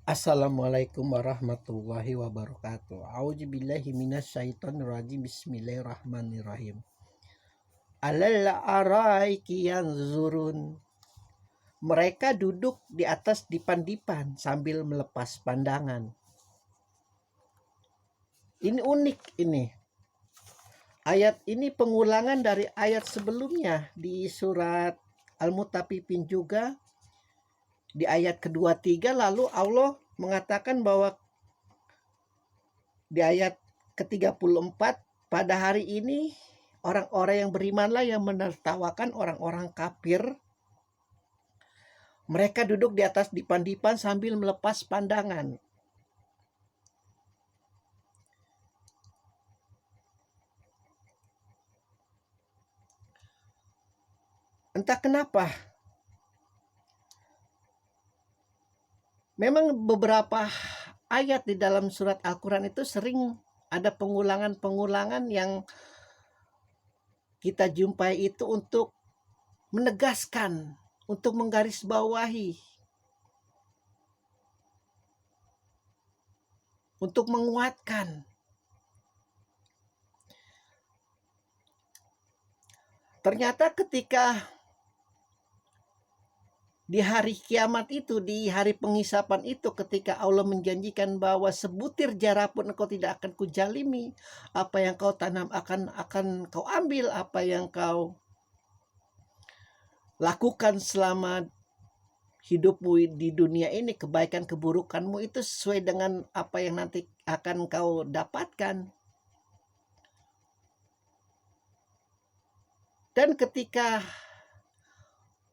Assalamualaikum warahmatullahi wabarakatuh. A'udzubillahi minasyaitonirrajim. Bismillahirrahmanirrahim. Alal araiki yanzurun. Mereka duduk di atas dipan-dipan sambil melepas pandangan. Ini unik ini. Ayat ini pengulangan dari ayat sebelumnya di surat Al-Mutaffifin juga. Di ayat kedua tiga lalu Allah mengatakan bahwa di ayat ke-34 pada hari ini orang-orang yang berimanlah yang menertawakan orang-orang kafir. Mereka duduk di atas dipan-dipan sambil melepas pandangan. Entah kenapa. Memang beberapa ayat di dalam surat Al-Quran itu sering ada pengulangan-pengulangan yang kita jumpai itu untuk menegaskan, untuk menggarisbawahi, untuk menguatkan. Ternyata ketika di hari kiamat itu, di hari penghisapan itu, ketika Allah menjanjikan bahwa sebutir zarah pun engkau tidak akan kujalimi, apa yang kau tanam akan kau ambil, apa yang kau lakukan selama hidupmu di dunia ini, kebaikan keburukanmu itu sesuai dengan apa yang nanti akan kau dapatkan. Dan ketika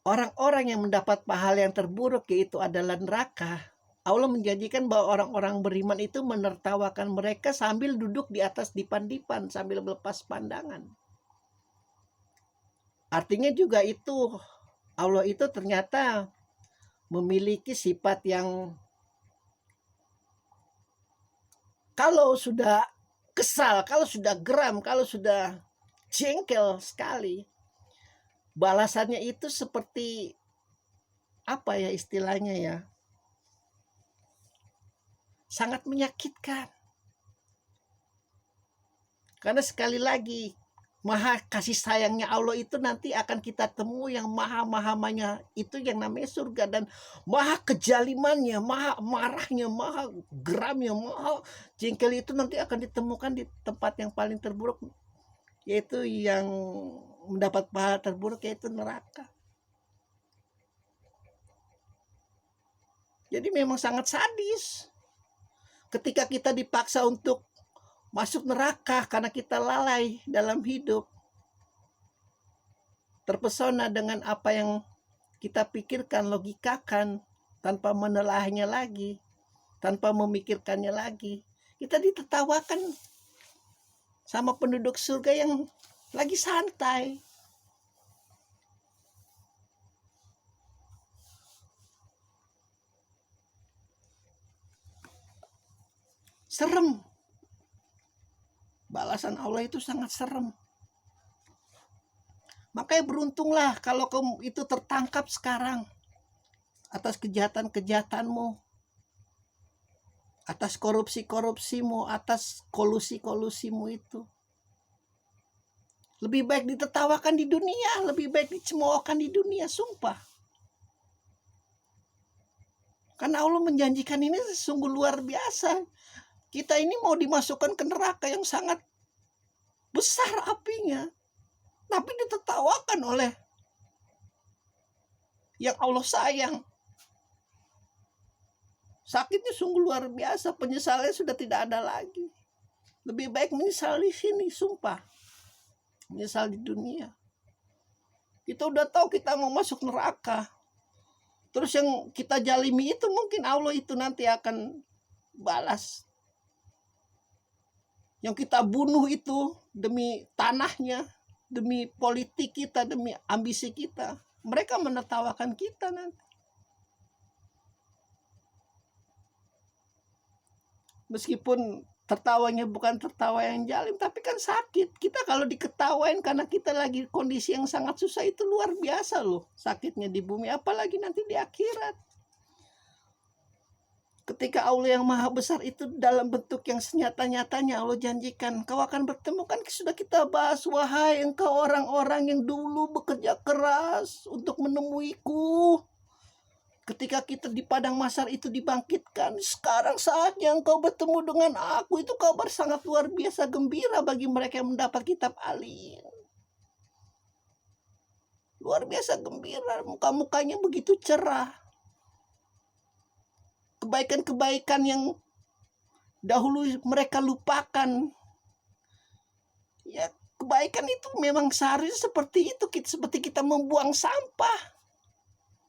orang-orang yang mendapat pahala yang terburuk yaitu adalah neraka, Allah menjanjikan bahwa orang-orang beriman itu menertawakan mereka sambil duduk di atas dipan-dipan sambil melepas pandangan. Artinya juga itu Allah itu ternyata memiliki sifat yang kalau sudah kesal, kalau sudah geram, kalau sudah jengkel sekali, balasannya itu seperti apa ya istilahnya ya, sangat menyakitkan. Karena sekali lagi maha kasih sayangnya Allah itu nanti akan kita temui yang maha-mahamanya itu yang namanya surga, dan maha kejalimannya, maha marahnya, maha geramnya, maha jengkel itu nanti akan ditemukan di tempat yang paling terburuk, yaitu yang mendapat pahala terburuk, yaitu neraka. Jadi memang sangat sadis ketika kita dipaksa untuk masuk neraka karena kita lalai dalam hidup, terpesona dengan apa yang kita pikirkan, logikakan, tanpa menelahnya lagi, tanpa memikirkannya lagi. Kita ditertawakan sama penduduk surga yang lagi santai. Serem. Balasan Allah itu sangat serem. Makanya beruntunglah kalau kamu itu tertangkap sekarang atas kejahatan-kejahatanmu, atas korupsi-korupsimu, atas kolusi-kolusimu itu. Lebih baik ditertawakan di dunia, lebih baik dicemoohkan di dunia, sumpah. Karena Allah menjanjikan ini sungguh luar biasa. Kita ini mau dimasukkan ke neraka yang sangat besar apinya, tapi ditertawakan oleh yang Allah sayang. Sakitnya sungguh luar biasa, penyesalannya sudah tidak ada lagi. Lebih baik menyesal di sini, sumpah. Menyesal di dunia. Kita udah tahu kita mau masuk neraka. Terus yang kita jalimi itu mungkin Allah itu nanti akan balas. Yang kita bunuh itu demi tanahnya, demi politik kita, demi ambisi kita. Mereka menertawakan kita nanti. Meskipun tertawanya bukan tertawa yang jalim, tapi kan sakit. Kita kalau diketawain karena kita lagi kondisi yang sangat susah itu luar biasa loh sakitnya di bumi, apalagi nanti di akhirat. Ketika Allah yang maha besar itu dalam bentuk yang senyata-nyatanya Allah janjikan, kau akan bertemu, kan sudah kita bahas, wahai engkau orang-orang yang dulu bekerja keras untuk menemuiku. Ketika kita di padang mahsyar itu dibangkitkan, sekarang saatnya engkau bertemu dengan aku. Itu kabar sangat luar biasa gembira bagi mereka yang mendapat kitab Alin. Luar biasa gembira, muka-mukanya begitu cerah. Kebaikan-kebaikan yang dahulu mereka lupakan. Ya, kebaikan itu memang seharusnya seperti itu, seperti kita membuang sampah.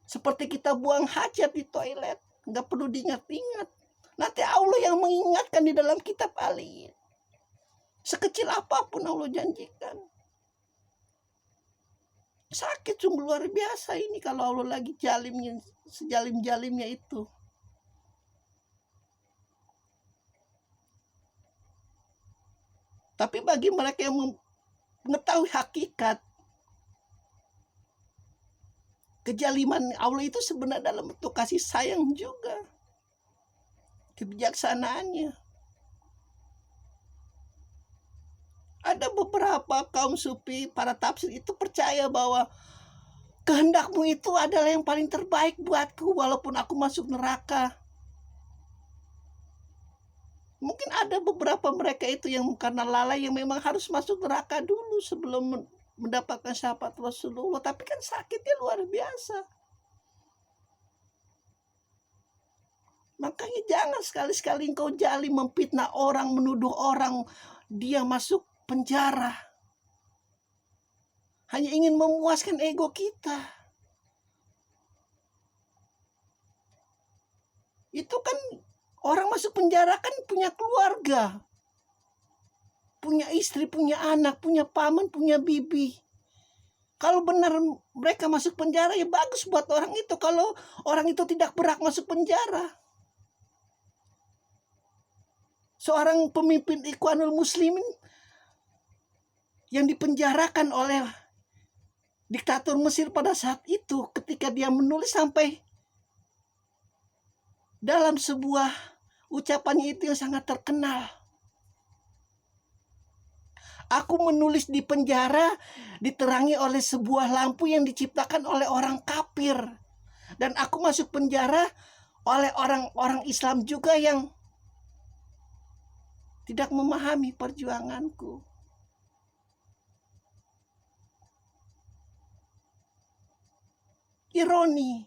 Seperti kita buang hajat di toilet, nggak perlu diingat-ingat. Nanti Allah yang mengingatkan di dalam kitab Alin. Sekecil apapun Allah janjikan. Sakit sungguh luar biasa ini kalau Allah lagi jalimnya, sejalim-jalimnya itu. Tapi bagi mereka yang mengetahui hakikat, kejaliman Allah itu sebenarnya dalam bentuk kasih sayang juga. Kebijaksanaannya. Ada beberapa kaum sufi, para tafsir itu percaya bahwa kehendakmu itu adalah yang paling terbaik buatku walaupun aku masuk neraka. Mungkin ada beberapa mereka itu yang karena lalai yang memang harus masuk neraka dulu sebelum mendapatkan syafaat Rasulullah. Tapi kan sakitnya luar biasa. Makanya jangan sekali-sekali engkau jalim, memfitnah orang, menuduh orang dia masuk penjara. Hanya ingin memuaskan ego kita. Itu kan orang masuk penjara kan punya keluarga. Punya istri, punya anak, punya paman, punya bibi. Kalau benar mereka masuk penjara ya bagus buat orang itu. Kalau orang itu tidak berhak masuk penjara. Seorang pemimpin Ikhwanul Muslimin yang dipenjarakan oleh diktator Mesir pada saat itu, ketika dia menulis sampai dalam sebuah ucapannya itu yang sangat terkenal. Aku menulis di penjara diterangi oleh sebuah lampu yang diciptakan oleh orang kafir. Dan aku masuk penjara oleh orang-orang Islam juga yang tidak memahami perjuanganku. Ironi.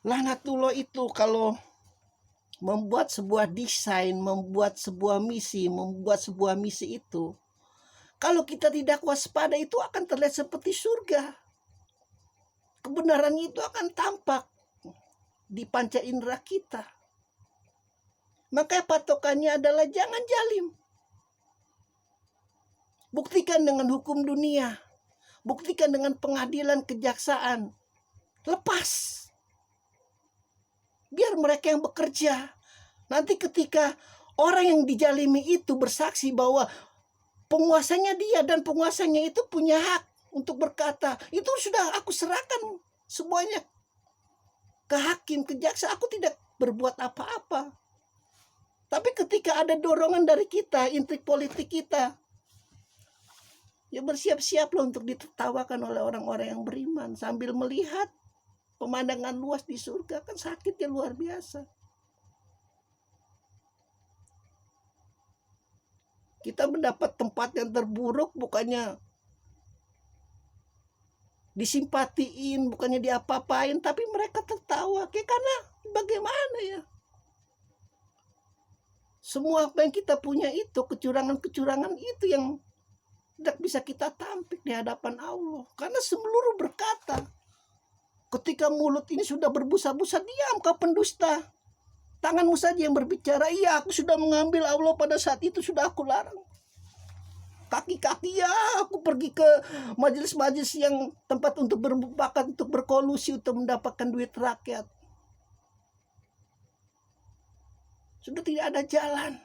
Lahnatullah itu kalau membuat sebuah desain, membuat sebuah misi itu, kalau kita tidak waspada itu akan terlihat seperti surga. Kebenaran itu akan tampak di panca indera kita. Maka patokannya adalah jangan jalim. Buktikan dengan hukum dunia. Buktikan dengan pengadilan kejaksaan. Lepas. Biar mereka yang bekerja. Nanti ketika orang yang dijalimi itu bersaksi bahwa penguasanya dia dan penguasanya itu punya hak untuk berkata, itu sudah aku serahkan semuanya ke hakim, ke jaksa. Aku tidak berbuat apa-apa. Tapi ketika ada dorongan dari kita, intrik politik kita, ya bersiap-siaplah untuk ditertawakan oleh orang-orang yang beriman sambil melihat pemandangan luas di surga. Kan sakitnya luar biasa. Kita mendapat tempat yang terburuk bukannya disimpatiin, bukannya diapa-apain, tapi mereka tertawa. Karena bagaimana ya? Semua apa yang kita punya itu, kecurangan-kecurangan itu yang tidak bisa kita tampik di hadapan Allah. Karena seluruh berkata, ketika mulut ini sudah berbusa-busa, diam kau pendusta. Tanganmu saja yang berbicara, iya aku sudah mengambil Allah pada saat itu sudah aku larang. Kaki-kaki ya aku pergi ke majelis-majelis yang tempat untuk bermufakat, untuk berkolusi, untuk mendapatkan duit rakyat. Sudah tidak ada jalan.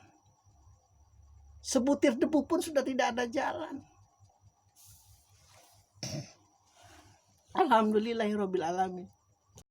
Sebutir debu pun sudah tidak ada jalan. Alhamdulillahirabbil alamin.